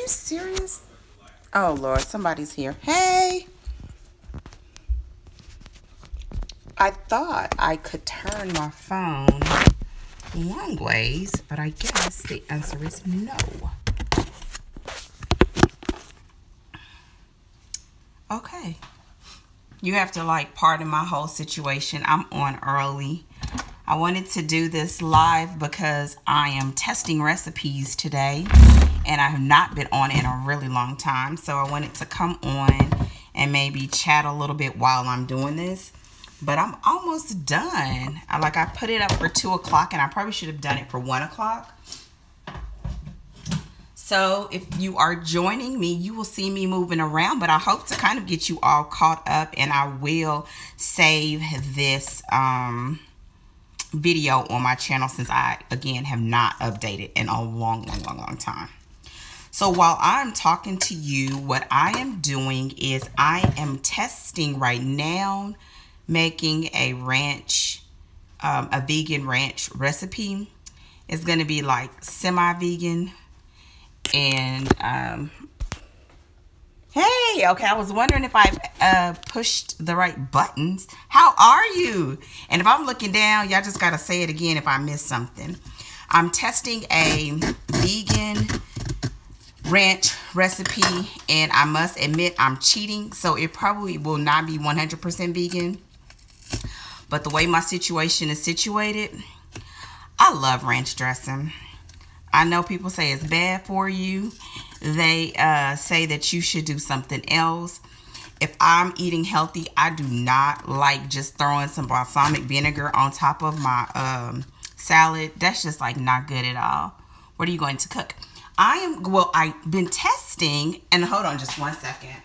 you serious? Oh, Lord, somebody's here. Hey! I thought I could turn my phone long ways, but I guess the answer is no. Okay. You have to, like, pardon my whole situation. I'm on early. I wanted to do this live because I am testing recipes today, and I have not been on in a really long time. So I wanted to come on and maybe chat a little bit while I'm doing this. But I'm almost done. I put it up for 2 o'clock, and I probably should have done it for 1 o'clock. So if you are joining me, you will see me moving around, but I hope to kind of get you all caught up, and I will save this video on my channel since I, again, have not updated in a long time. So while I'm talking to you, what I am doing is I am testing right now making a ranch, a vegan ranch recipe. It's going to be like semi-vegan. And hey, okay, I was wondering if I pushed the right buttons. How are you? And if I'm looking down, y'all just gotta say it again if I missed something. I'm testing a vegan ranch recipe, and I must admit I'm cheating, so it probably will not be 100% vegan. But the way my situation is situated, I love ranch dressing. I know people say it's bad for you. They say that you should do something else. If I'm eating healthy, I do not like just throwing some balsamic vinegar on top of my salad. That's just like not good at all. What are you going to cook? I've been testing, and hold on just 1 second.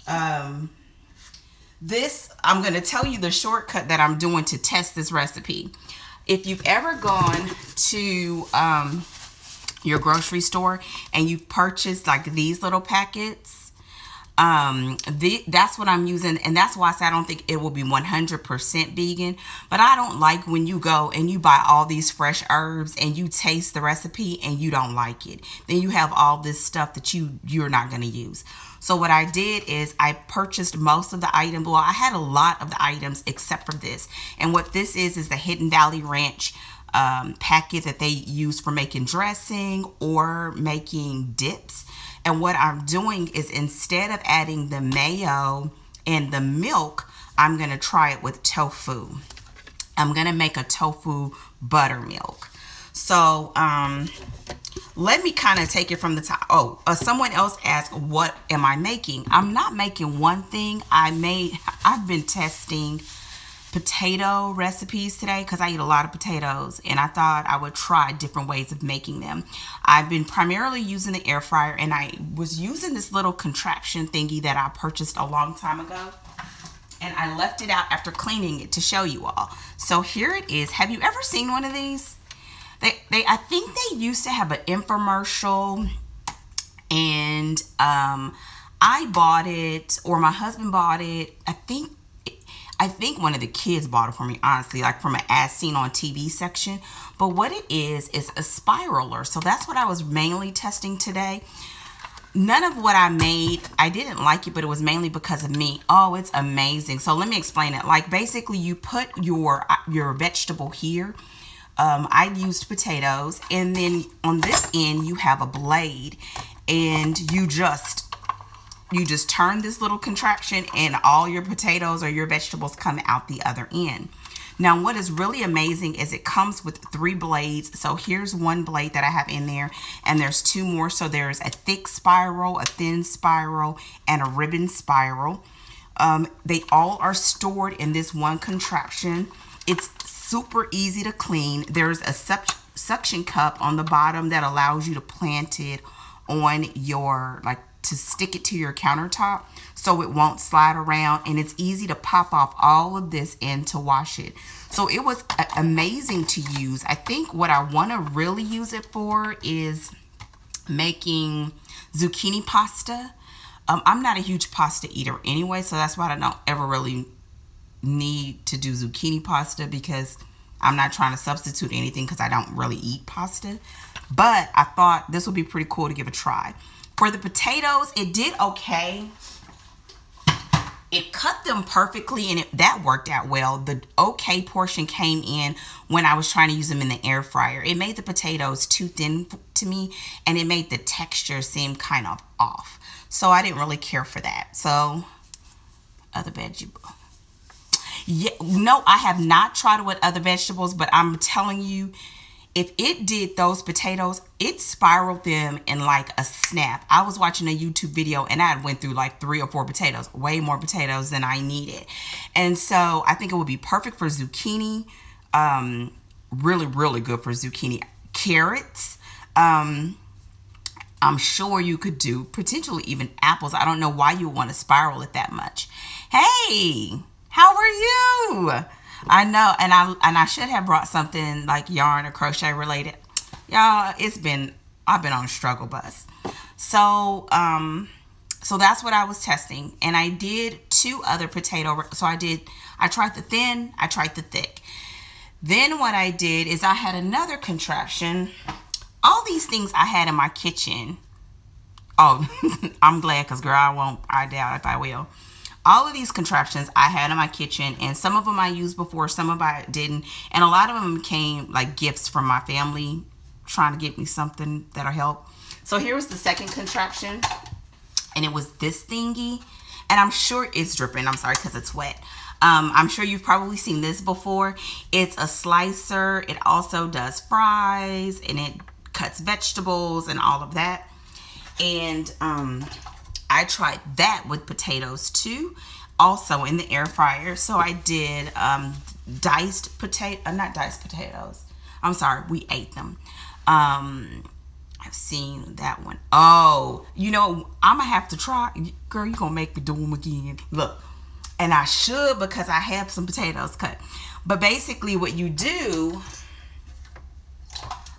I'm going to tell you the shortcut that I'm doing to test this recipe. If you've ever gone to your grocery store and you've purchased like these little packets, that's what I'm using, and that's why I say I don't think it will be 100% vegan. But I don't like when you go and you buy all these fresh herbs and you taste the recipe and you don't like it. Then you have all this stuff that you're not going to use. So what I did is I purchased most of the items. Well, I had a lot of the items except for this. And what this is the Hidden Valley Ranch packet that they use for making dressing or making dips. And what I'm doing is instead of adding the mayo and the milk, I'm going to try it with tofu. I'm going to make a tofu buttermilk. So, let me kind of take it from the top. Oh, someone else asked, what am I making? I'm not making one thing. I've been testing potato recipes today because I eat a lot of potatoes, and I thought I would try different ways of making them. I've been primarily using the air fryer, and I was using this little contraption thingy that I purchased a long time ago, and I left it out after cleaning it to show you all. So here it is. Have you ever seen one of these? I think they used to have an infomercial, and I bought it, or my husband bought it. I think one of the kids bought it for me, honestly, like from an as seen on TV section. But what it is a spiraler. So that's what I was mainly testing today. None of what I made, I didn't like it, but it was mainly because of me. Oh, it's amazing. So let me explain it. Like basically you put your vegetable here. I used potatoes, and then on this end you have a blade, and you just turn this little contraption, and all your potatoes or your vegetables come out the other end. Now, what is really amazing is it comes with 3 blades. So here's one blade that I have in there, and there's 2 more. So there's a thick spiral, a thin spiral, and a ribbon spiral. They all are stored in this one contraption. It's super easy to clean. There's a suction cup on the bottom that allows you to plant it on your, to stick it to your countertop so it won't slide around, and it's easy to pop off all of this and to wash it. So it was amazing to use. I think what I want to really use it for is making zucchini pasta. I'm not a huge pasta eater anyway, so that's why I don't ever really need to do zucchini pasta, because I'm not trying to substitute anything because I don't really eat pasta. But I thought this would be pretty cool to give a try. For the potatoes, it did okay. It cut them perfectly, and that worked out well. The okay portion came in when I was trying to use them in the air fryer. It made the potatoes too thin to me, and it made the texture seem kind of off. So I didn't really care for that. So, other vegetables. Yeah, no, I have not tried it with other vegetables, but I'm telling you, if it did those potatoes, it spiraled them in like a snap. I was watching a YouTube video and I went through like 3 or 4 potatoes, way more potatoes than I needed. And so I think it would be perfect for zucchini. Really, really good for zucchini. Carrots. I'm sure you could do potentially even apples. I don't know why you would want to spiral it that much. Hey, how are you? I know, and I should have brought something like yarn or crochet related. Y'all, I've been on a struggle bus. So so that's what I was testing, and I did 2 other potato. So I tried the thin, I tried the thick. Then what I did is I had another contraption. All these things I had in my kitchen. Oh, I'm glad, because girl, I doubt if I will. All of these contraptions I had in my kitchen, and some of them I used before, some of them I didn't. And a lot of them came like gifts from my family trying to get me something that'll help. So here was the second contraption, and it was this thingy. And I'm sure it's dripping. I'm sorry, because it's wet. I'm sure you've probably seen this before. It's a slicer. It also does fries, and it cuts vegetables and all of that. And I tried that with potatoes too, also in the air fryer. So I did not diced potatoes. I'm sorry, we ate them. I've seen that one. Oh, you know, I'm gonna have to try. Girl, you gonna make me do them again. Look, and I should, because I have some potatoes cut. But basically what you do,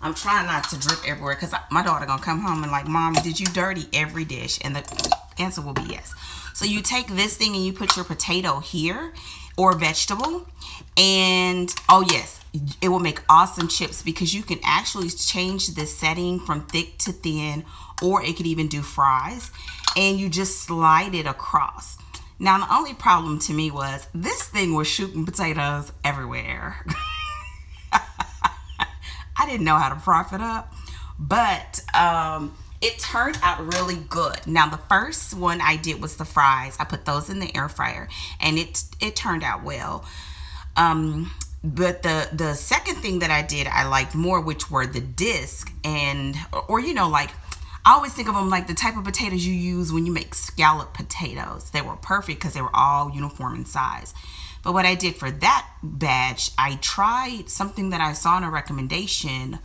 I'm trying not to drip everywhere, because my daughter gonna come home and like, Mom, did you dirty every dish? And the answer will be yes. So you take this thing and you put your potato here, or vegetable, and oh yes, it will make awesome chips, because you can actually change the setting from thick to thin, or it could even do fries, and you just slide it across. Now the only problem to me was this thing was shooting potatoes everywhere. I didn't know how to prop it up, but it turned out really good. Now the first one I did was the fries. I put those in the air fryer, and it turned out well. But the second thing that I did I liked more, which were the disc, and or you know, like I always think of them like the type of potatoes you use when you make scalloped potatoes. They were perfect because they were all uniform in size. But what I did for that batch, I tried something that I saw in a recommendation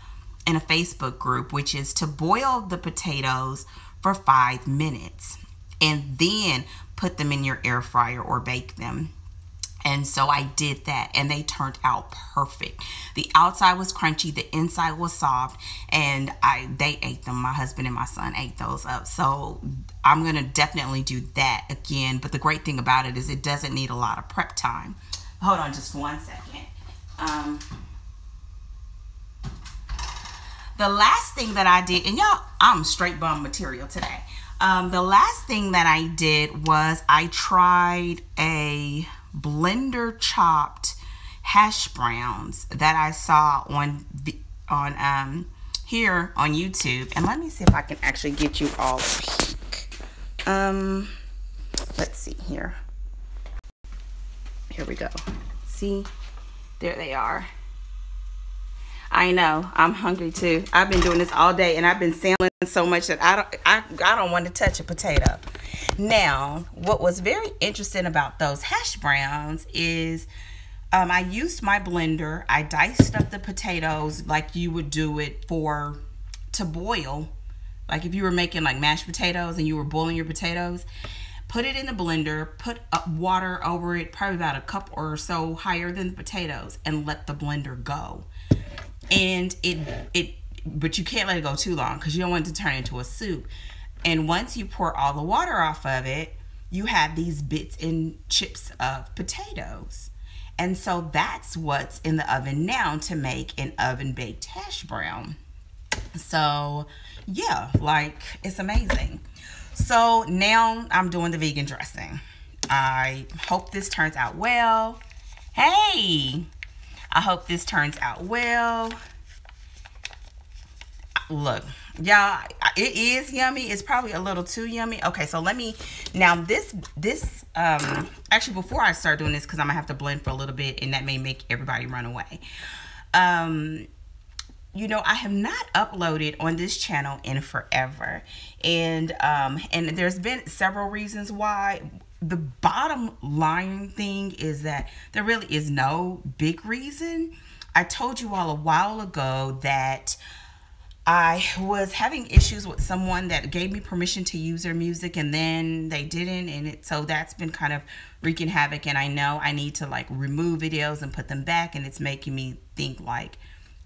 in a Facebook group, which is to boil the potatoes for 5 minutes and then put them in your air fryer or bake them. And so I did that, and they turned out perfect. The outside was crunchy, the inside was soft, and they ate them. My husband and my son ate those up. So I'm going to definitely do that again. But the great thing about it is it doesn't need a lot of prep time. Hold on just one second. The last thing that I did, and y'all, I'm straight bum material today. The last thing that I did was I tried a blender chopped hash browns that I saw on here on YouTube. And let me see if I can actually get you all a peek. Let's see here. Here we go. See, there they are. I know, I'm hungry too. I've been doing this all day, and I've been sampling so much that I don't want to touch a potato. Now, what was very interesting about those hash browns is I used my blender. I diced up the potatoes like you would do it to boil. Like if you were making like mashed potatoes and you were boiling your potatoes, put it in the blender, put water over it, probably about a cup or so higher than the potatoes, and let the blender go. And but you can't let it go too long because you don't want it to turn into a soup. And once you pour all the water off of it, you have these bits and chips of potatoes. And so that's what's in the oven now to make an oven baked hash brown. So yeah, like it's amazing. So now I'm doing the vegan dressing. I hope this turns out well. Hey, I hope this turns out well. Look, y'all, it is yummy. It's probably a little too yummy. Okay, so let me, now this actually before I start doing this, because I'm gonna have to blend for a little bit and that may make everybody run away. You know, I have not uploaded on this channel in forever, and there's been several reasons why. The bottom line thing is that there really is no big reason. I told you all a while ago that I was having issues with someone that gave me permission to use their music and then they didn't, and so that's been kind of wreaking havoc, and I know I need to like remove videos and put them back, and it's making me think like,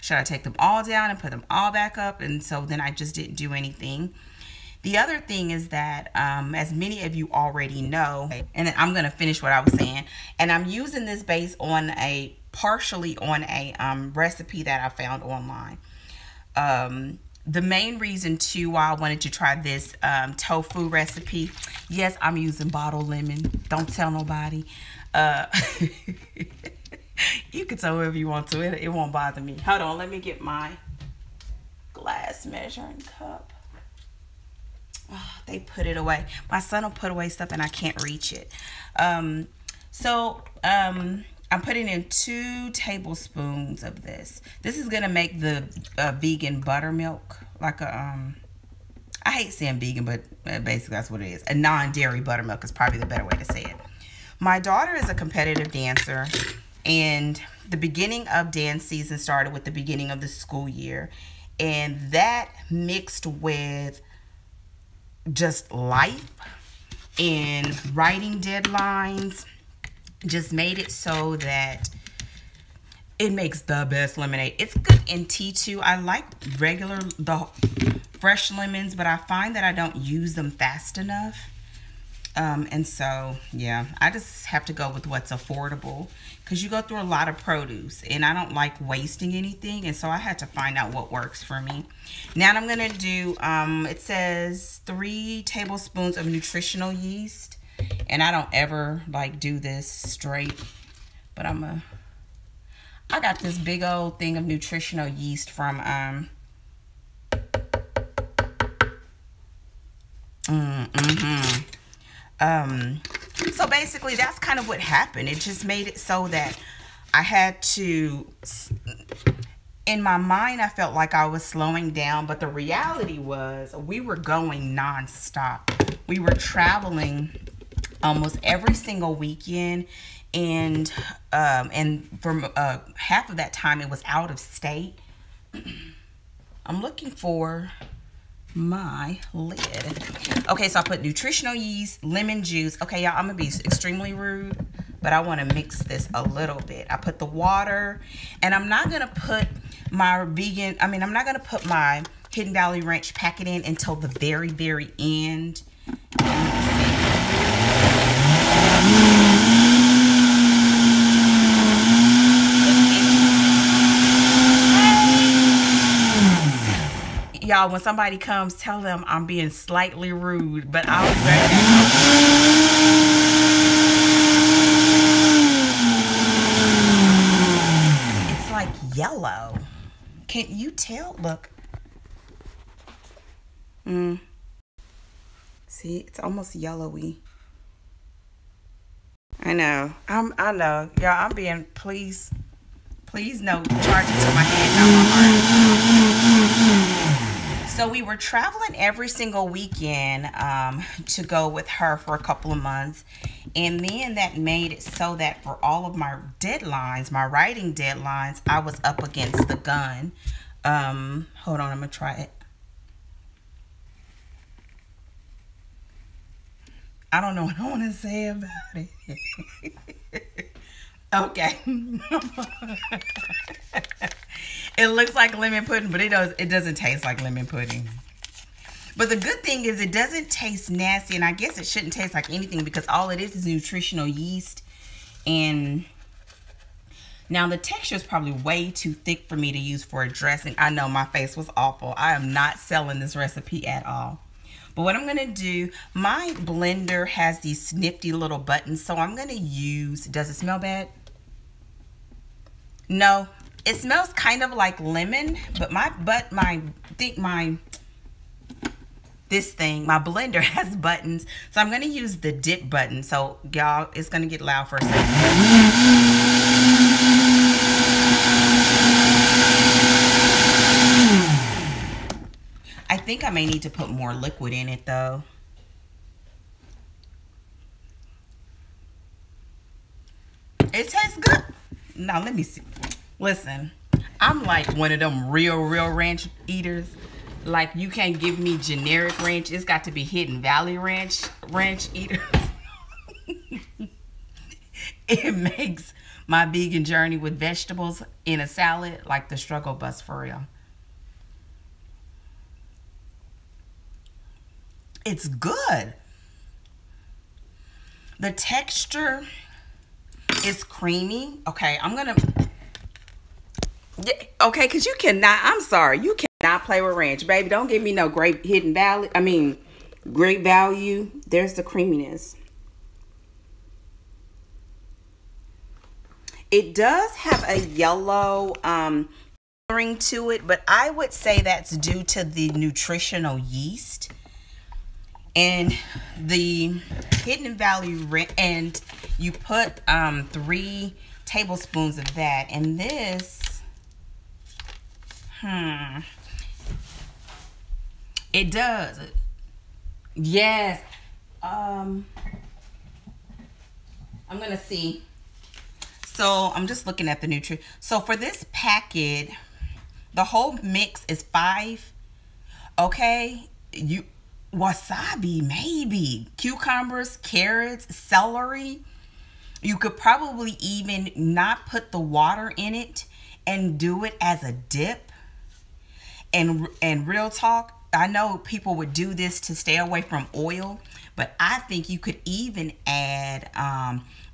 should I take them all down and put them all back up? And so then I just didn't do anything. The other thing is that, as many of you already know, and I'm going to finish what I was saying, and I'm using this based on partially on a recipe that I found online. The main reason too why I wanted to try this tofu recipe, yes, I'm using bottled lemon. Don't tell nobody. You can tell whoever you want to. It won't bother me. Hold on, let me get my glass measuring cup. Oh, they put it away. My son will put away stuff and I can't reach it. I'm putting in 2 tablespoons of this. This is gonna make the vegan buttermilk, like a I hate saying vegan, but basically that's what it is. A non-dairy buttermilk is probably the better way to say it. My daughter is a competitive dancer, and the beginning of dance season started with the beginning of the school year, and that mixed with just life and writing deadlines just made it so that it makes the best lemonade. It's good in tea too. I like the fresh lemons, but I find that I don't use them fast enough. And so, yeah, I just have to go with what's affordable, because you go through a lot of produce and I don't like wasting anything. And so I had to find out what works for me. Now I'm going to do, it says 3 tablespoons of nutritional yeast. And I don't ever like do this straight, but I got this big old thing of nutritional yeast from, so basically that's kind of what happened. It just made it so that I had to, in my mind, I felt like I was slowing down, but the reality was we were going nonstop. We were traveling almost every single weekend, and for half of that time it was out of state. I'm looking for my lid. Okay, so I put nutritional yeast, lemon juice. Okay, y'all, I'm gonna be extremely rude, but I want to mix this a little bit. I put the water, and I'm not gonna put my I'm not gonna put my Hidden Valley Ranch packet in until the very, very end. Y'all, when somebody comes, tell them I'm being slightly rude, but I'll be right back. It's like yellow. Can't you tell? Look. See, it's almost yellowy. I know. I know. Y'all, I'm being, please no, charge it to my head, not my heart. So we were traveling every single weekend to go with her for a couple of months. And then that made it so that for all of my deadlines, my writing deadlines, I was up against the gun. Hold on, I'm going to try it. I don't know what I want to say about it. Okay. It looks like lemon pudding, but it doesn't taste like lemon pudding. But the good thing is it doesn't taste nasty, and I guess it shouldn't taste like anything because all it is nutritional yeast. And Now the texture is probably way too thick for me to use for a dressing. I know my face was awful. I am not selling this recipe at all. But what I'm going to do, my blender has these nifty little buttons. So I'm going to use, does it smell bad? No, it smells kind of like lemon, but my blender has buttons. So I'm going to use the dip button. So y'all, it's going to get loud for a second. I think I may need to put more liquid in it though. It tastes good. Now let me see. Listen, I'm like one of them real ranch eaters. Like, you can't give me generic ranch. It's got to be Hidden Valley ranch eaters. It makes my vegan journey with vegetables in a salad like the struggle bus for real. It's good. The texture is creamy. Okay, I'm gonna, yeah, okay, because you cannot, I'm sorry, you cannot play with ranch, baby. Don't give me no great Hidden Valley, great value. There's the creaminess. It does have a yellow coloring to it, but I would say that's due to the nutritional yeast. And the Hidden Valley, and you put 3 tablespoons of that. And this, it does. Yes. I'm gonna see. So I'm just looking at the nutrient. So for this packet, the whole mix is 5. Okay, wasabi, maybe cucumbers, carrots, celery. You could probably even not put the water in it and do it as a dip. And real talk, I know people would do this to stay away from oil, but I think you could even add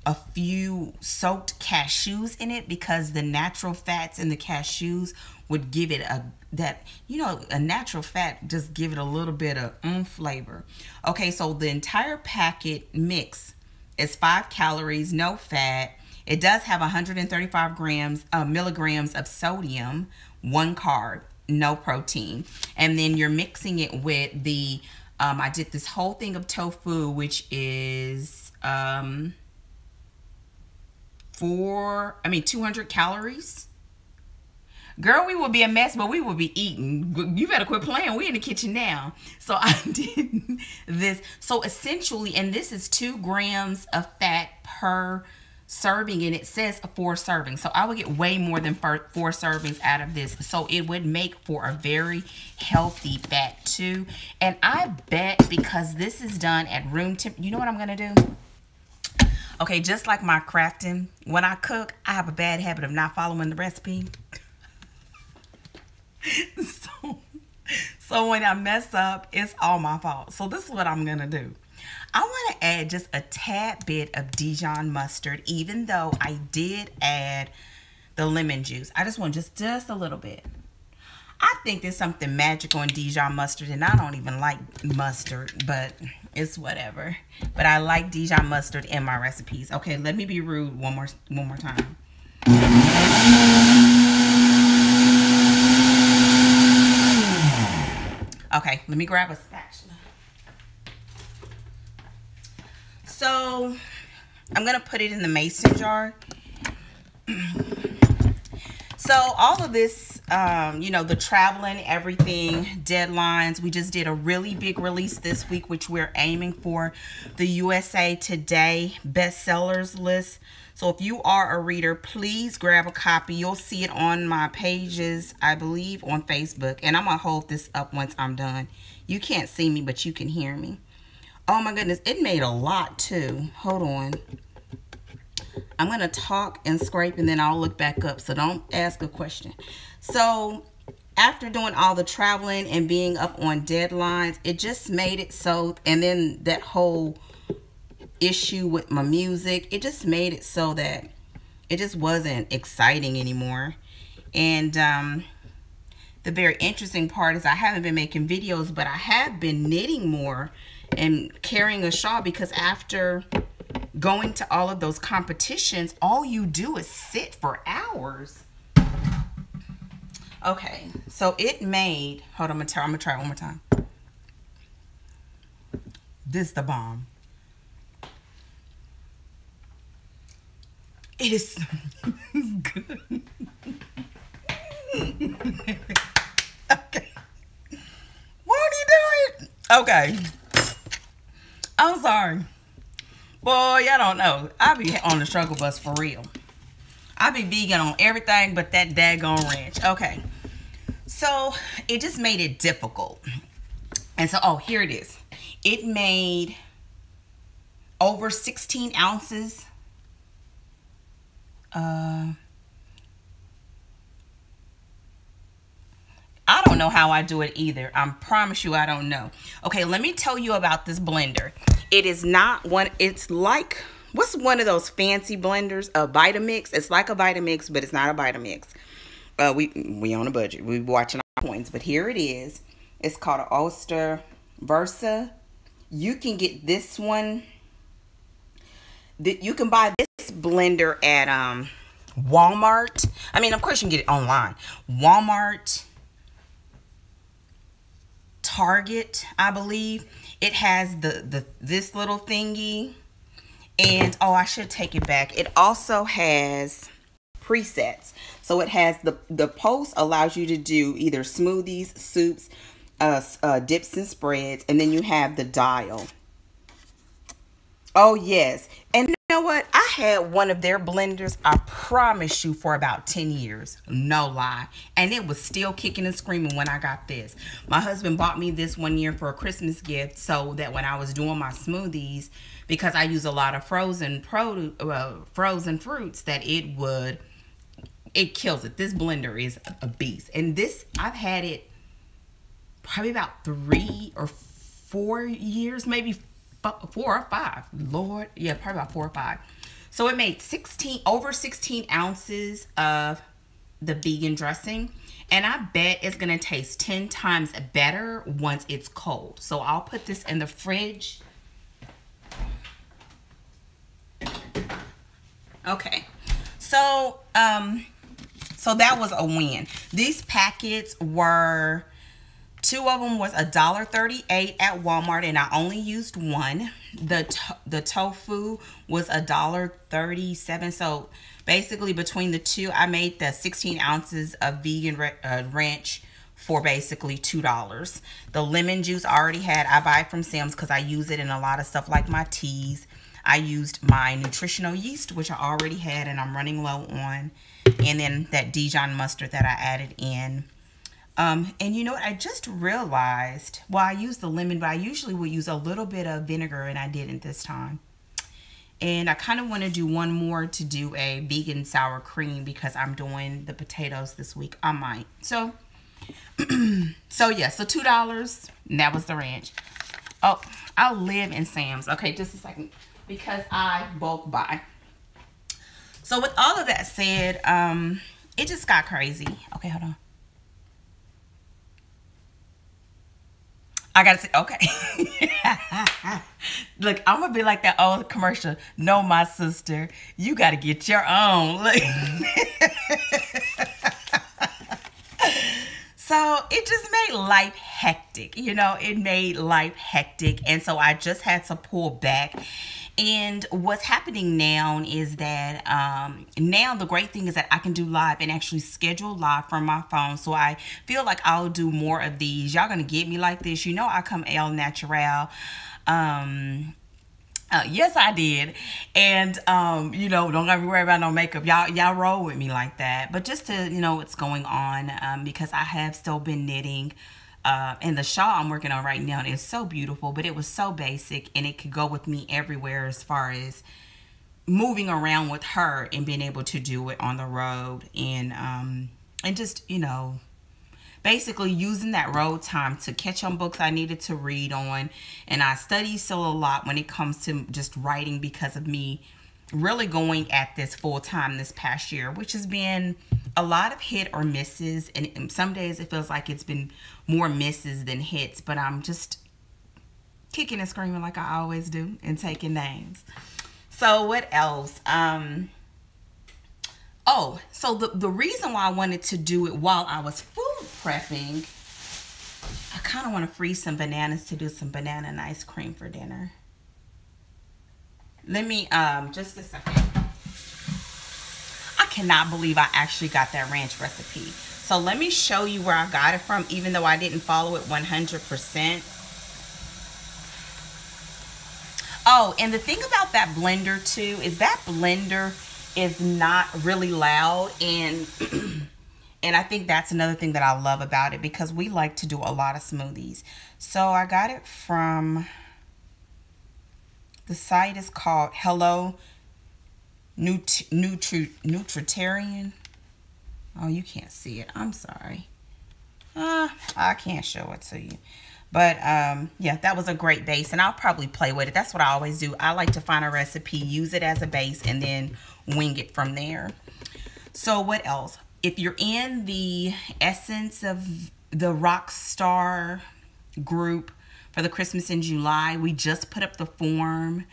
a few soaked cashews in it, because the natural fats in the cashews would give it a natural fat, just give it a little bit of flavor. Okay, so the entire packet mix is 5 calories, no fat. It does have 135 milligrams of sodium, 1 carb, no protein. And then you're mixing it with the, I did this whole thing of tofu, which is 200 calories. Girl, we would be a mess, but we would be eating. You better quit playing. We're in the kitchen now. So I did this. So essentially, and this is 2 grams of fat per serving, and it says 4 servings. So I would get way more than 4 servings out of this. So it would make for a very healthy fat too. And I bet, because this is done at room temp, you know what I'm going to do? Okay, just like my crafting, when I cook, I have a bad habit of not following the recipe. So when I mess up, it's all my fault. So this is what I'm gonna do. I want to add just a tad bit of Dijon mustard, even though I did add the lemon juice. I just want just a little bit. I think there's something magical in Dijon mustard, and I don't even like mustard, but it's whatever. But I like Dijon mustard in my recipes. Okay, let me be rude one more time. Okay, let me grab a spatula. So I'm gonna put it in the mason jar. So all of this, the traveling, everything, deadlines, we just did a really big release this week, which we're aiming for the USA Today bestsellers list. So if you are a reader, please grab a copy. You'll see it on my pages, I believe, on Facebook. And I'm going to hold this up once I'm done. You can't see me, but you can hear me. Oh my goodness, it made a lot too. Hold on. I'm going to talk and scrape, and then I'll look back up. So don't ask a question. So after doing all the traveling and being up on deadlines, it just made it so, and then that whole issue with my music, it just made it so that it just wasn't exciting anymore. And the very interesting part is I haven't been making videos, but I have been knitting more and carrying a shawl, because after going to all of those competitions, all you do is sit for hours. Okay, so it made, hold on, I'm gonna try it one more time. This is the bomb. It is good. Okay. Won't he do it? Okay. I'm sorry. Boy, y'all don't know. I be on the struggle bus for real. I be vegan on everything but that daggone ranch. Okay. So, it just made it difficult. And so, oh, here it is. It made over 16 ounces. I don't know how I do it either. I promise you I don't know. Okay, let me tell you about this blender. It is not one, it's like, what's one of those fancy blenders? A Vitamix. It's like a Vitamix, but it's not a Vitamix. We on a budget. We watching our points, but here it is. It's called an Oyster Versa. You can get this one. You can buy this blender at Walmart. I mean, of course you can get it online. Walmart, Target, I believe. It has this little thingy. And oh, I should take it back. It also has presets. So it has the post allows you to do either smoothies, soups, dips and spreads, and then you have the dial. Oh yes. And you know what? I had one of their blenders, I promise you, for about 10 years. No lie. And it was still kicking and screaming when I got this. My husband bought me this one year for a Christmas gift, so that when I was doing my smoothies, because I use a lot of frozen fruits, that it kills it. This blender is a beast. And this, I've had it probably about 3 or 4 years, maybe 4 or 5. Lord, yeah, probably about 4 or 5. So it made over 16 ounces of the vegan dressing, and I bet it's gonna taste 10 times better once it's cold. So I'll put this in the fridge. Okay, so that was a win. These packets were, 2 of them was $1.38 at Walmart, and I only used one. The tofu was $1.37. So basically between the two, I made the 16 ounces of vegan ranch for basically $2. The lemon juice I already had. I buy it from Sam's because I use it in a lot of stuff like my teas. I used my nutritional yeast, which I already had and I'm running low on. And then that Dijon mustard that I added in. And you know what? I just realized, well, I used the lemon, but I usually would use a little bit of vinegar, and I didn't this time. And I kind of want to do one more to do a vegan sour cream because I'm doing the potatoes this week. I might. So, yeah, so $2, and that was the ranch. Oh, I live in Sam's. Okay, just a second, because I bulk buy. So with all of that said, it just got crazy. Okay, hold on. I gotta say, okay. Look, I'm gonna be like that old commercial. No, my sister, you gotta get your own. Look. So it just made life hectic. You know, it made life hectic. And so I just had to pull back. And what's happening now is that now the great thing is that I can do live and actually schedule live from my phone. So I feel like I'll do more of these. Y'all gonna get me like this. You know I come El Natural. Yes, I did. And, you know, don't gotta be worried about no makeup. Y'all roll with me like that. But just to, you know, what's going on, because I have still been knitting. And the shawl I'm working on right now is so beautiful, but it was so basic and it could go with me everywhere as far as moving around with her and being able to do it on the road and just, you know, basically using that road time to catch on books I needed to read on. And I study still a lot when it comes to just writing because of me really going at this full time this past year, which has been a lot of hit or misses. And some days it feels like it's been more misses than hits, but I'm just kicking and screaming like I always do and taking names. So what else? Oh, so the reason why I wanted to do it while I was food prepping, I kind of want to freeze some bananas to do some banana and ice cream for dinner. Let me, just a second. I cannot believe I actually got that ranch recipe. So let me show you where I got it from, even though I didn't follow it 100%. Oh, and the thing about that blender too is that blender is not really loud, and and I think that's another thing that I love about it, because we like to do a lot of smoothies. So I got it from, the site is called Hello Nutritarian. Oh, you can't see it. I'm sorry. I can't show it to you. But yeah, that was a great base, and I'll probably play with it. That's what I always do. I like to find a recipe, use it as a base, and then wing it from there. So what else? If you're in the Essence of the Rockstar group for the Christmas in July, we just put up the form.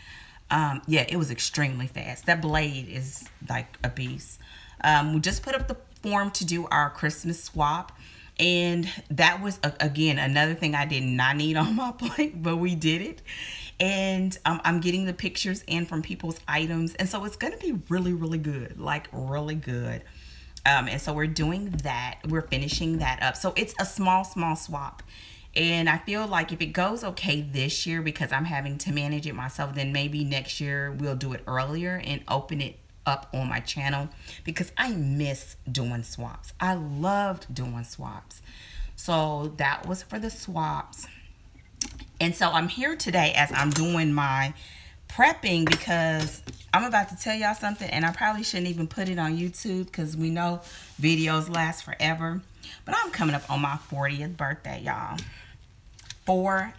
Yeah, it was extremely fast. That blade is like a beast. We just put up the form to do our Christmas swap. And that was, again, another thing I did not need on my plate, but we did it. And I'm getting the pictures in from people's items. And so it's going to be really, really good, like really good. And so we're doing that. We're finishing that up. So it's a small swap. And I feel like if it goes okay this year, because I'm having to manage it myself, then maybe next year we'll do it earlier and open it up on my channel, because I miss doing swaps. I loved doing swaps. So that was for the swaps. And so I'm here today as I'm doing my prepping, because I'm about to tell y'all something, and I probably shouldn't even put it on YouTube because we know videos last forever. But I'm coming up on my 40th birthday, y'all. 40.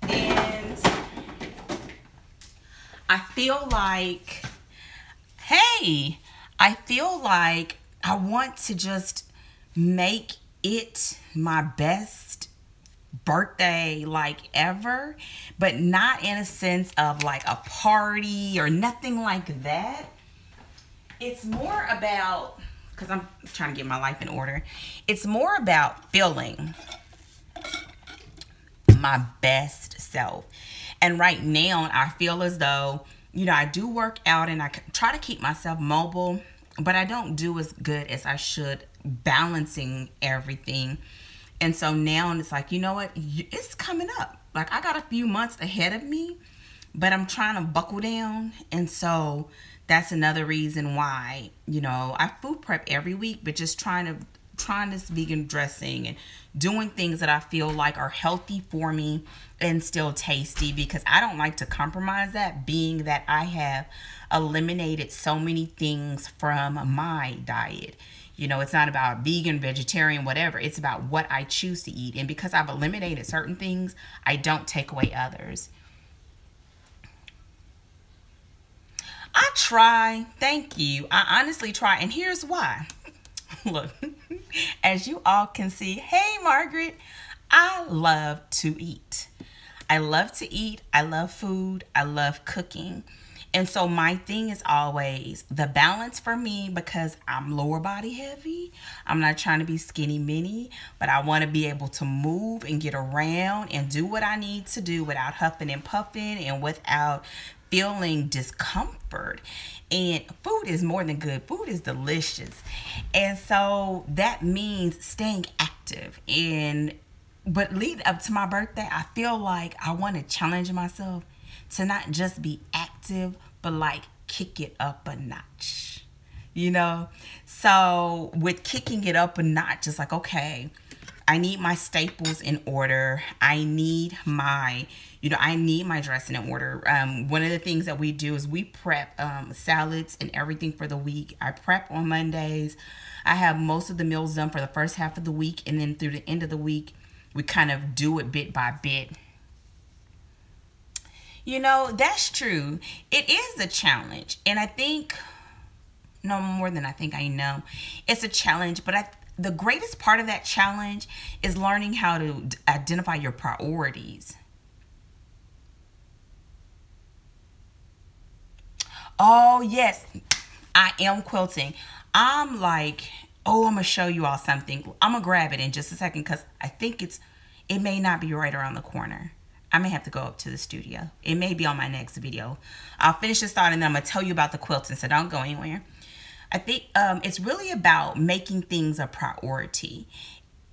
And I feel like, hey, I feel like I want to just make it my best birthday like ever, but not in a sense of like a party or nothing like that. It's more about, because I'm trying to get my life in order, it's more about feeling my best self. And right now, I feel as though, you know, I do work out and I try to keep myself mobile, but I don't do as good as I should balancing everything. And so now it's like, you know what? It's coming up. Like, I got a few months ahead of me, but I'm trying to buckle down. And so that's another reason why, you know, I food prep every week, but just trying this vegan dressing and doing things that I feel like are healthy for me and still tasty, because I don't like to compromise that, being that I have eliminated so many things from my diet. You know, it's not about vegan, vegetarian, whatever. It's about what I choose to eat. And because I've eliminated certain things, I don't take away others. I try. Thank you. I honestly try. And here's why. Look, as you all can see, hey, Margaret, I love to eat. I love to eat. I love food. I love cooking. And so my thing is always the balance for me, because I'm lower body heavy. I'm not trying to be skinny mini, but I want to be able to move and get around and do what I need to do without huffing and puffing and without feeling discomfort. And food is more than good. Food is delicious. And so that means staying active. But leading up to my birthday, I feel like I want to challenge myself to not just be active, but like kick it up a notch, you know? So with kicking it up a notch, it's like, okay, I need my staples in order. I need my, I need my dressing in order. One of the things that we do is we prep salads and everything for the week. I prep on Mondays. I have most of the meals done for the first half of the week, and then through the end of the week, we kind of do it bit by bit. You know, that's true. It is a challenge. And I think, no more than I think I know, it's a challenge. But the greatest part of that challenge is learning how to identify your priorities. Oh, yes, I am quilting. I'm like, oh, I'm going to show you all something. I'm going to grab it in just a second because I think it may not be right around the corner. I may have to go up to the studio. It may be on my next video. I'll finish this thought and then I'm going to tell you about the quilting, so don't go anywhere. I think it's really about making things a priority.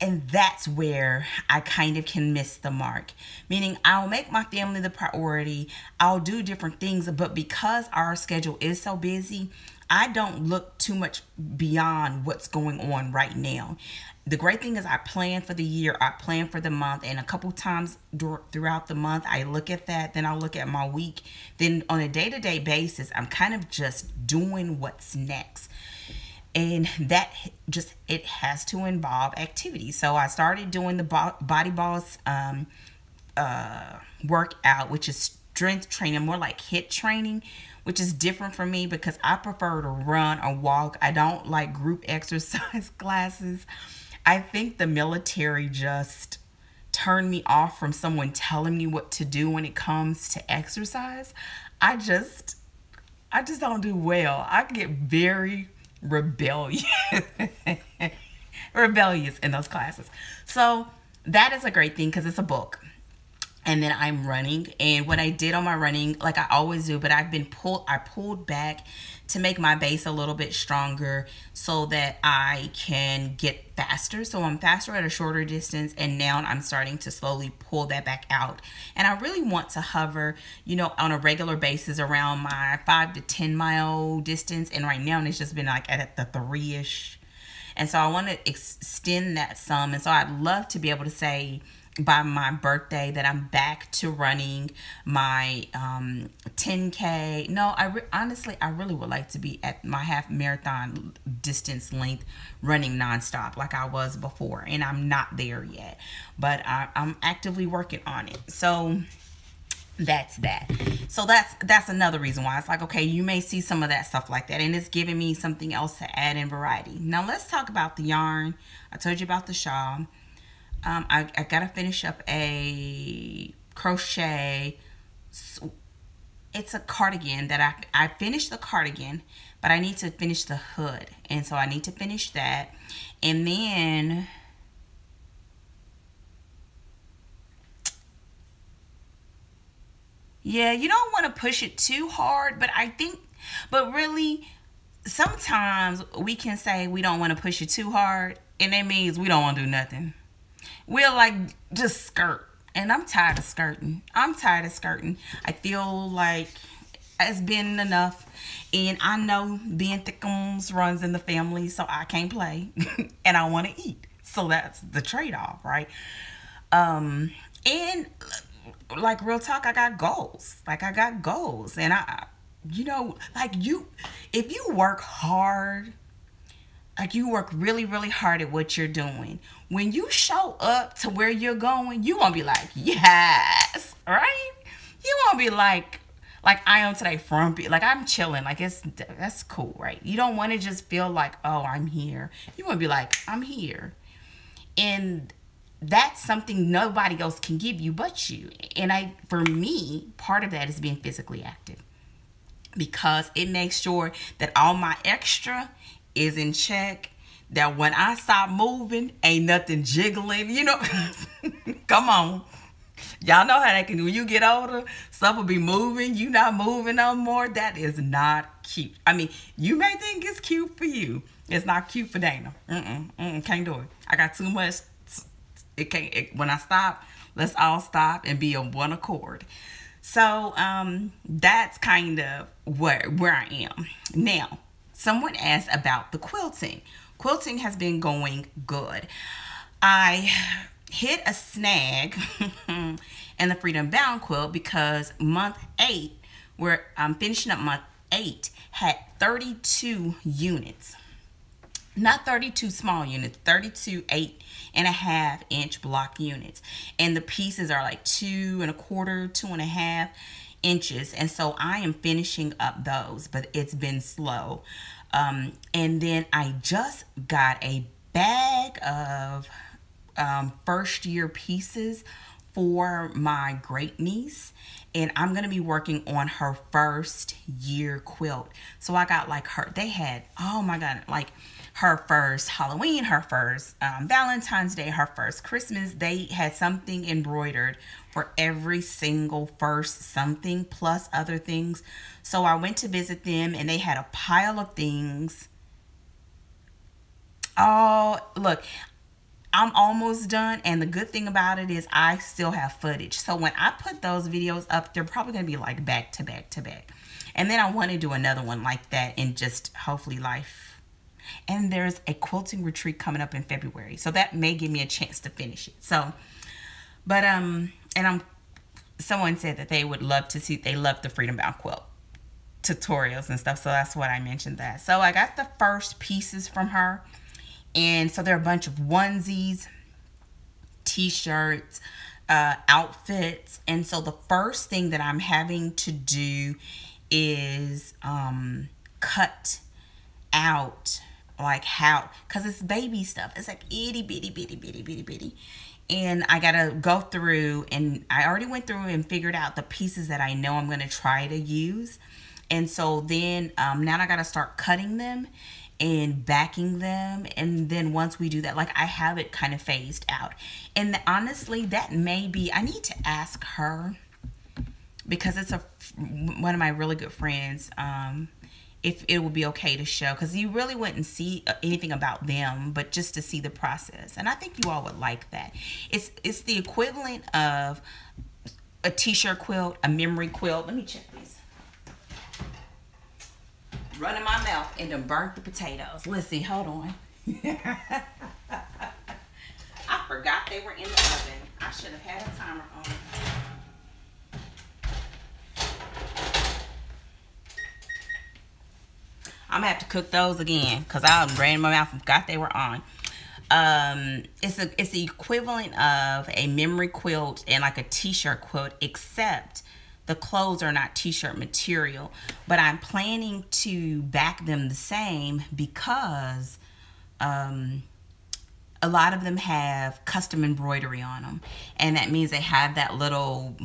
And that's where I kind of can miss the mark. Meaning I'll make my family the priority. I'll do different things. But because our schedule is so busy, I don't look too much beyond what's going on right now. The great thing is I plan for the year, I plan for the month, and a couple times throughout the month, I look at that, then I'll look at my week. Then on a day-to-day basis, I'm kind of just doing what's next. And that just, it has to involve activity. So I started doing the Body Boss workout, which is strength training, more like HIIT training, which is different for me because I prefer to run or walk. I don't like group exercise classes. I think the military just turned me off from someone telling me what to do when it comes to exercise. I just don't do well. I get very rebellious in those classes. So that is a great thing because it's a book. And then I'm running, and what I did on my running, like I always do, but I pulled back to make my base a little bit stronger so that I can get faster. So I'm faster at a shorter distance, and now I'm starting to slowly pull that back out. And I really want to hover, you know, on a regular basis around my 5 to 10 mile distance. And right now it's just been like at the 3-ish. And so I want to extend that some. And so I'd love to be able to say by my birthday that I'm back to running my 10K. No, honestly, I really would like to be at my half marathon distance length running nonstop like I was before. And I'm not there yet, but I'm actively working on it. So that's that. So that's another reason why it's like, okay, you may see some of that stuff like that, and it's giving me something else to add in variety. Now let's talk about the yarn. I told you about the shawl. I gotta finish up a crochet. It's a cardigan that I finished the cardigan, but I need to finish the hood, and so I need to finish that. And then yeah, you don't want to push it too hard, but really sometimes we can say we don't want to push it too hard, and that means we don't want to do nothing. We'll like just skirt. And I'm tired of skirting. I feel like it's been enough. And I know being thickums runs in the family, so I can't play. And I want to eat. So that's the trade-off, right? And like real talk, I got goals. And you know, like if you work hard, like you work really, really hard at what you're doing, when you show up to where you're going, you won't be like, yes, right? You won't be like I am today, frumpy. Like I'm chilling. Like that's cool, right? You don't want to just feel like, oh, I'm here. You want to be like, I'm here. And that's something nobody else can give you but you. And for me, part of that is being physically active, because it makes sure that all my extra is in check, that when I stop moving, ain't nothing jiggling, you know. Come on. Y'all know how that can do. When you get older, stuff will be moving. You not moving no more. That is not cute. I mean, you may think it's cute for you. It's not cute for Dana. Can't do it. I got too much. When I stop, let's all stop and be on one accord. So that's kind of where I am. Now, someone asked about the quilting. Quilting has been going good. I hit a snag in the Freedom Bound quilt because month 8, where I'm finishing up month 8, had 32 units. Not 32 small units, 32 8.5 inch block units. And the pieces are like 2 1/4, 2 1/2. inches. And so I am finishing up those, but it's been slow. And then I just got a bag of first year pieces for my great niece, and I'm gonna be working on her first year quilt. So I got like they had, oh my god, like her first Halloween, her first Valentine's Day, her first Christmas. They had something embroidered for every single first something, plus other things. So I went to visit them, and they had a pile of things. Oh, look, I'm almost done, and the good thing about it is I still have footage. So when I put those videos up, they're probably going to be like back to back to back. And then I want to do another one like that in just hopefully life. And there's a quilting retreat coming up in February, so that may give me a chance to finish it. So, but someone said that they would love to see, they love the Freedom Bound quilt tutorials and stuff, so that's what I mentioned that. So I got the first pieces from her, and so there are a bunch of onesies, t-shirts, outfits. And so the first thing that I'm having to do is cut out like how, because it's baby stuff, it's like itty bitty bitty bitty bitty bitty, and I gotta go through, and I already went through and figured out the pieces that I know I'm gonna try to use. And so then now I gotta start cutting them and backing them, and then once we do that, like I have it kind of phased out. And honestly, that may be, I need to ask her, because it's one of my really good friends, if it would be okay to show, because you really wouldn't see anything about them, but just to see the process. And I think you all would like that. It's the equivalent of a t-shirt quilt, a memory quilt. Let me check these. Running my mouth and done burnt the potatoes. Let's see, hold on. I forgot they were in the oven. I should have had a timer on. I'm gonna have to cook those again, because I ran in my mouth and forgot they were on. It's the equivalent of a memory quilt and like a t-shirt quilt, except the clothes are not t-shirt material. But I'm planning to back them the same, because a lot of them have custom embroidery on them, and that means they have that little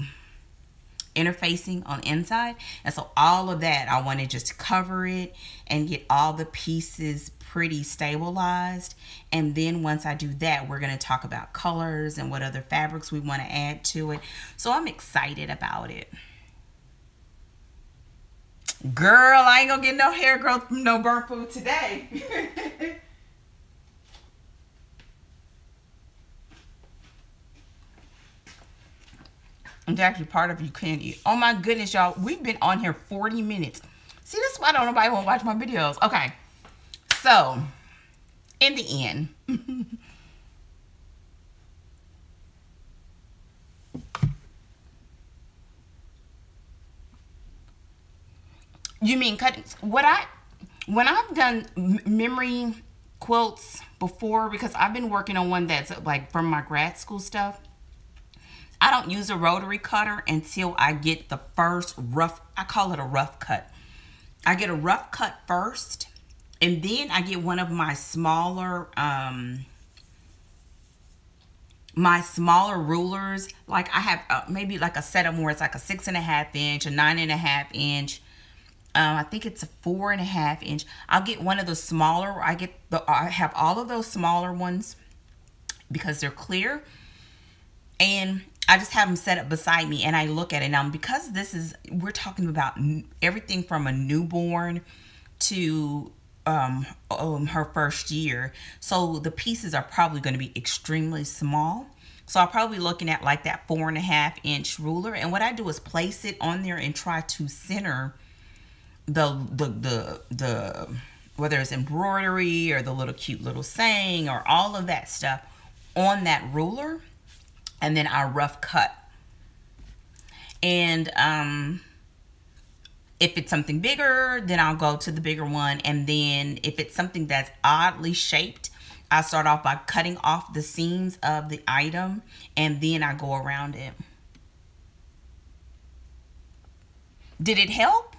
interfacing on the inside. And so all of that, I want to just cover it and get all the pieces pretty stabilized. And then once I do that, we're going to talk about colors and what other fabrics we want to add to it. So I'm excited about it. Girl, I ain't gonna get no hair growth from no burnt food today. It's actually part of you can eat. Oh my goodness, y'all. We've been on here 40 minutes. See, that's why I don't nobody want to watch my videos. Okay. So, in the end. You mean cutting? When I've done memory quilts before, because I've been working on one that's like from my grad school stuff, I don't use a rotary cutter until I get the first rough, I call it a rough cut. I get a rough cut first, and then I get one of my smaller rulers. Like I have maybe like a set of them where it's like a 6.5 inch, a 9.5 inch. I think it's a 4.5 inch. I'll get one of the smaller. I have all of those smaller ones because they're clear, and I just have them set up beside me, and I look at it. Now, because we're talking about everything from a newborn to her first year, so the pieces are probably going to be extremely small. So I'll probably be looking at like that 4.5 inch ruler, and what I do is place it on there and try to center the whether it's embroidery or the little cute little saying or all of that stuff on that ruler. And then I rough cut. And if it's something bigger, then I'll go to the bigger one. And then if it's something that's oddly shaped, I start off by cutting off the seams of the item, and then I go around it. Did it help?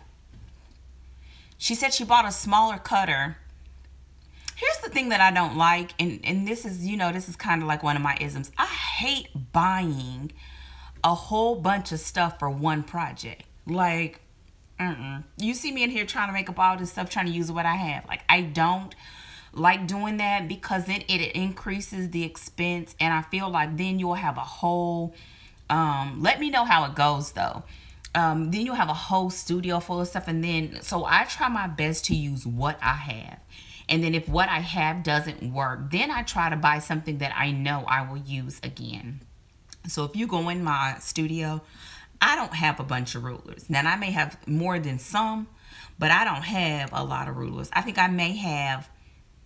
She said she bought a smaller cutter. Here's the thing that I don't like, and this is, you know, this is kind of like one of my isms. I hate buying a whole bunch of stuff for one project. Like, you see me in here trying to make up all this stuff, trying to use what I have. Like, I don't like doing that, because then it increases the expense, and I feel like then you'll have a whole, let me know how it goes though. Then you'll have a whole studio full of stuff, and then, so I try my best to use what I have. And then if what I have doesn't work, then I try to buy something that I know I will use again. So if you go in my studio, I don't have a bunch of rulers. Now, I may have more than some, but I don't have a lot of rulers. I think I may have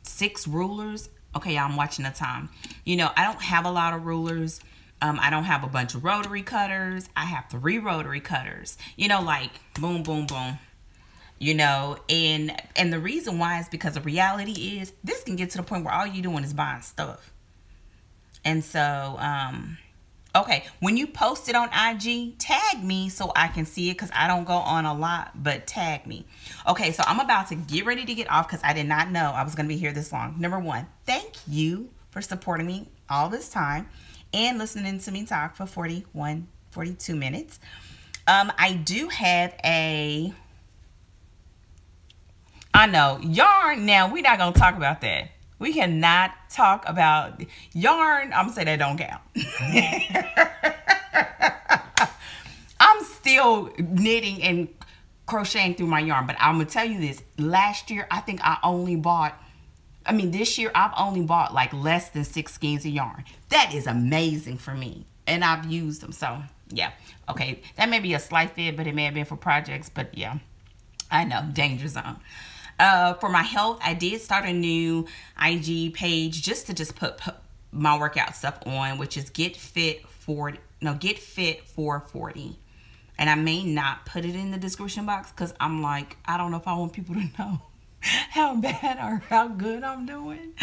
6 rulers. Okay, I'm watching the time. You know, I don't have a lot of rulers. I don't have a bunch of rotary cutters. I have 3 rotary cutters. You know, like boom, boom, boom. You know, and the reason why is because the reality is this can get to the point where all you're doing is buying stuff. And so, okay, when you post it on IG, tag me so I can see it, because I don't go on a lot, but tag me. Okay, so I'm about to get ready to get off because I did not know I was going to be here this long. Number 1, thank you for supporting me all this time and listening to me talk for 42 minutes. I do have a... I know, yarn. Now, we're not going to talk about that. We cannot talk about yarn. I'm going to say that don't count. I'm still knitting and crocheting through my yarn. But I'm going to tell you this. Last year, I think I only bought, this year, I've only bought like less than 6 skeins of yarn. That is amazing for me. And I've used them. So, yeah. Okay, that may be a slight fib, but it may have been for projects. But, yeah, I know, danger zone. For my health, I did start a new IG page just to put my workout stuff on, which is Get Fit 440. And I may not put it in the description box because I'm like, I don't know if I want people to know how bad or how good I'm doing.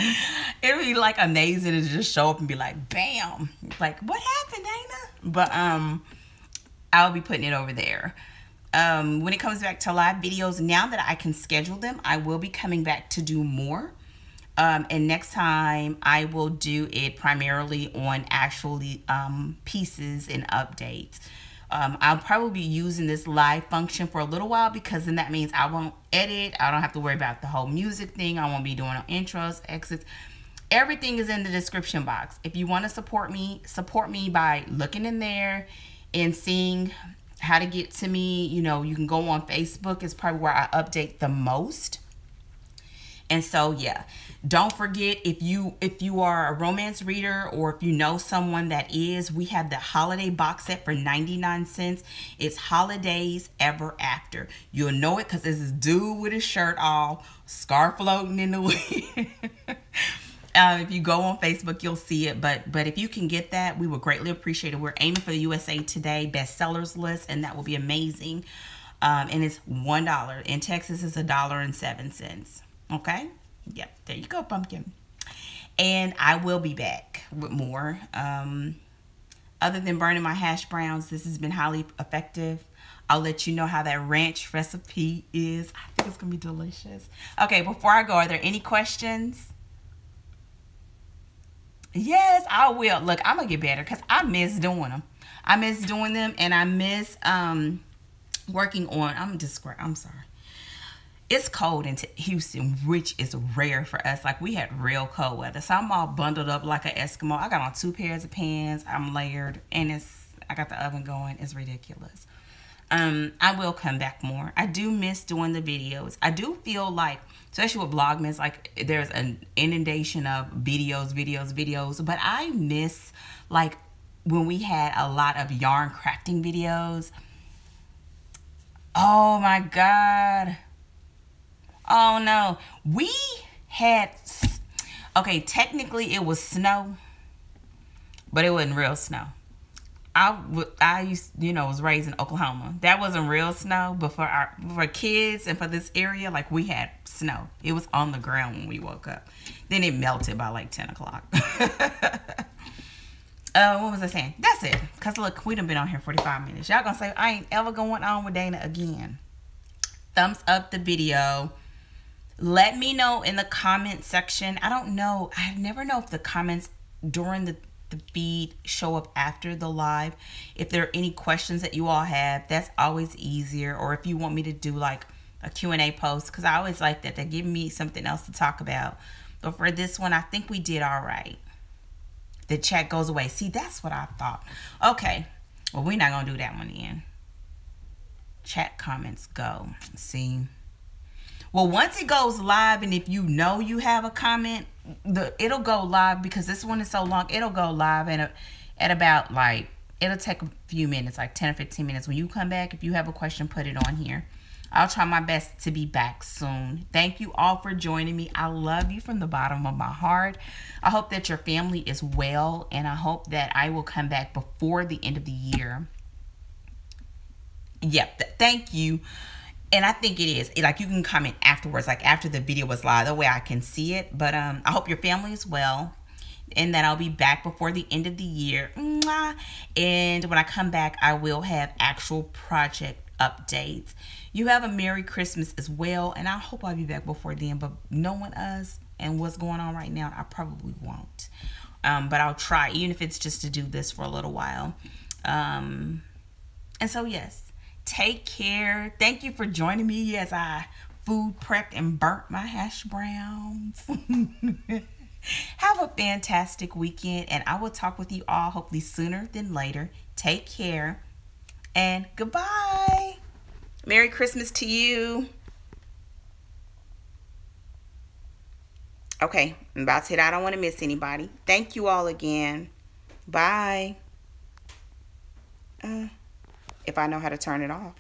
It'd be like amazing to just show up and be like, bam, like, what happened, Dana? But I'll be putting it over there. When it comes back to live videos, now that I can schedule them, I will be coming back to do more. And next time I will do it primarily on actually pieces and updates. I'll probably be using this live function for a little while, because then that means I won't edit. I don't have to worry about the whole music thing. I won't be doing intros, exits. Everything is in the description box. If you want to support me by looking in there and seeing how to get to me. You know, you can go on Facebook. It's probably where I update the most. And so, yeah, don't forget, if you are a romance reader, or if you know someone that is, we have the holiday box set for 99 cents. It's Holidays Ever After. You'll know it because this is dude with his shirt off, scarf floating in the wind. If you go on Facebook, you'll see it. But if you can get that, we would greatly appreciate it. We're aiming for the USA Today bestsellers list, and that will be amazing. And it's $1. In Texas, it's $1.07. Okay? Yep. There you go, pumpkin. And I will be back with more. Other than burning my hash browns, this has been highly effective. I'll let you know how that ranch recipe is. I think it's going to be delicious. Okay, before I go, are there any questions? Yes, I will. Look, I'm going to get better because I miss doing them. I miss doing them, and I miss working on, I'm sorry. It's cold in Houston, which is rare for us. Like, we had real cold weather. So I'm all bundled up like an Eskimo. I got on 2 pairs of pants. I'm layered, and I got the oven going. It's ridiculous. I will come back more. I do miss doing the videos. I do feel like, especially with Vlogmas, like there's an inundation of videos. But I miss, like, when we had a lot of yarn crafting videos. Oh my God. Oh no. We had, okay, technically it was snow, but it wasn't real snow. I used, was raised in Oklahoma. That wasn't real snow, but for kids and for this area, like, we had snow. It was on the ground when we woke up. Then it melted by like 10 o'clock. What was I saying? That's it. Because look, we done been on here 45 minutes. Y'all gonna say, I ain't ever going on with Dana again. Thumbs up the video. Let me know in the comment section. I don't know. I never know if the comments during the feed show up after the live. If there are any questions that you all have, that's always easier. Or if you want me to do like a Q&A post, because I always like that. They give me something else to talk about. But for this one, I think we did all right. The chat goes away. See, that's what I thought. Okay. Well, we're not going to do that one then. Chat comments go. See. Well, once it goes live, and if you know you have a comment, it'll go live, because this one is so long. It'll go live at about like, it'll take a few minutes, like 10 or 15 minutes. When you come back, if you have a question, put it on here. I'll try my best to be back soon. Thank you all for joining me. I love you from the bottom of my heart. I hope that your family is well, and I hope that I will come back before the end of the year. Yep, thank you. And I think it is. Like, you can comment afterwards, like after the video was live. That way I can see it. But I hope your family is well, and that I'll be back before the end of the year. And when I come back, I will have actual project updates. You have a Merry Christmas as well, and I hope I'll be back before then. But knowing us and what's going on right now, I probably won't. But I'll try, even if it's just to do this for a little while. And so, yes, take care. Thank you for joining me as I food prepped and burnt my hash browns. Have a fantastic weekend, and I will talk with you all hopefully sooner than later. Take care, and goodbye. Merry Christmas to you. Okay, I'm about to hit. I don't want to miss anybody. Thank you all again. Bye. If I know how to turn it off.